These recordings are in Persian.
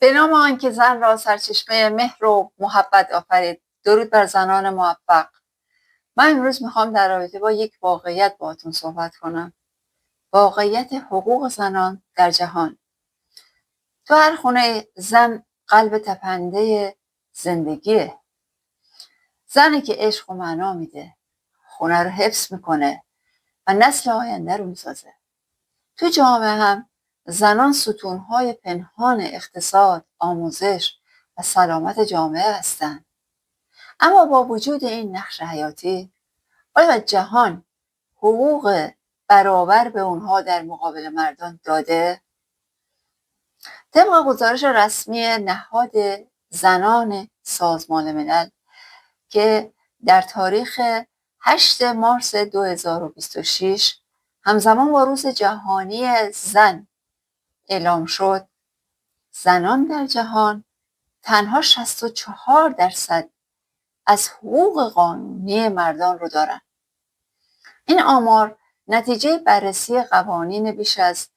به نام آنکه زن را سرچشمه مهر و محبت آفرید. درود بر زنان موفق. من امروز میخوام در رابطه با یک واقعیت باهاتون صحبت کنم. واقعیت حقوق زنان در جهان. تو هر خونه زن قلب تپنده زندگیه. زنی که عشق و معنا میده، خونه رو حفظ میکنه و نسل آینده رو میسازه. تو جامعه هم زنان ستونهای پنهان اقتصاد، آموزش و سلامت جامعه هستند. اما با وجود این نقش حیاتی، آیا جهان حقوق برابر به اونها در مقابل مردان داده؟ طبق گزارش رسمی نهاد زنان سازمان ملل که در تاریخ 8 مارس 2026 همزمان با روز جهانی زن اعلام شد، زنان در جهان تنها 64% از حقوق قانونی مردان رو دارن. این آمار نتیجه بررسی قوانین بیش از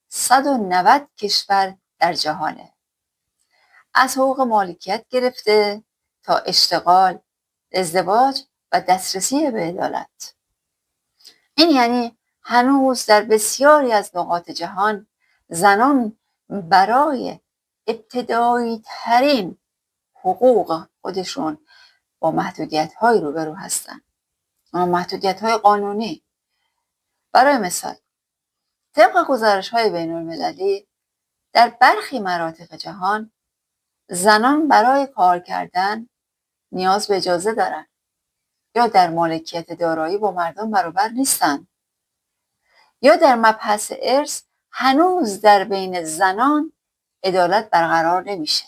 190 کشور در جهانه. از حقوق مالکیت گرفته تا اشتغال، ازدواج و دسترسی به عدالت. این یعنی هنوز در بسیاری از نقاط جهان زنان برای ابتدایی ترین حقوق خودشون با محدودیت های روبرو هستند. محدودیت های قانونی. برای مثال، طبق گزارش های بین المللی در برخی مناطق جهان زنان برای کار کردن نیاز به اجازه دارند یا در مالکیت دارایی با مردان برابر نیستند، یا در مبحث ارث هنوز در بین زنان عدالت برقرار نمیشه.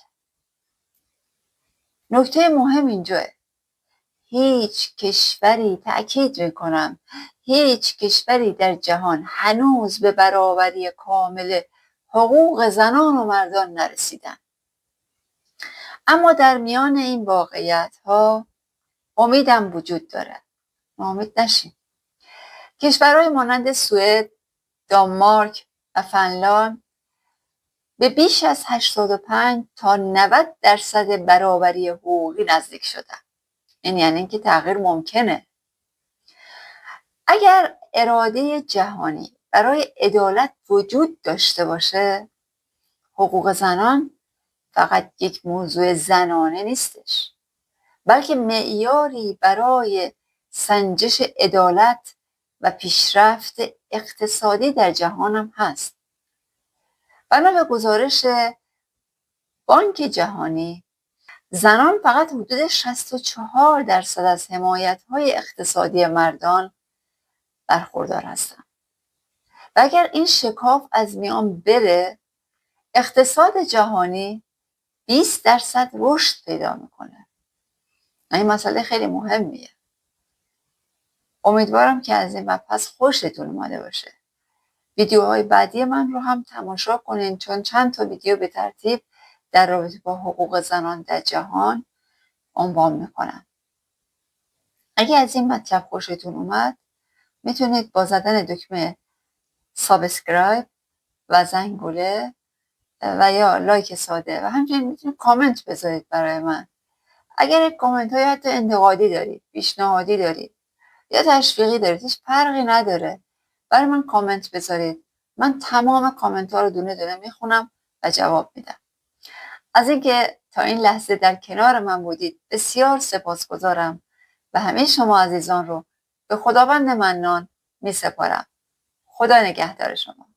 نکته مهم اینجاه، هیچ کشوری، تأکید میکنم، هیچ کشوری در جهان هنوز به برابری کامل حقوق زنان و مردان نرسیدن. اما در میان این واقعیت ها امیدم وجود داره. ناامید نشیم. کشورهای مانند سوئد، دانمارک و فنلاند به بیش از 85 تا 90% برابری حقوقی نزدیک شدن. این یعنی اینکه تغییر ممکنه. اگر اراده جهانی برای عدالت وجود داشته باشه، حقوق زنان فقط یک موضوع زنانه نیستش، بلکه معیاری برای سنجش عدالت و پیشرفت اقتصادی در جهان هم هست. بنا به گزارش بانک جهانی، زنان فقط حدود 64% از حمایت‌های اقتصادی مردان برخوردار هستند. و اگر این شکاف از میان بره، اقتصاد جهانی 20% رشد پیدا میکنه. این مسئله خیلی مهمیه. امیدوارم که از این مبحث خوشتون اومده باشه. ویدیوهای بعدی من رو هم تماشا کنین، چون چند تا ویدیو به ترتیب در رابطه با حقوق زنان در جهان عنوان میکنم. اگه از این مطلب خوشتون اومد، میتونید با زدن دکمه سابسکرایب و زنگوله و یا لایک ساده و همچنین میتونید کامنت بذارید برای من. اگر کامنت های حتی انتقادی دارید، پیشنهادی دارید یا تشویقی دارید، هیچ فرقی نداره، برای من کامنت بذارید. من تمام کامنت ها رو دونه دونه میخونم و جواب میدم. از اینکه تا این لحظه در کنار من بودید بسیار سپاسگزارم و همه شما عزیزان رو به خداوند منان می سپارم. خدا نگهدار شما.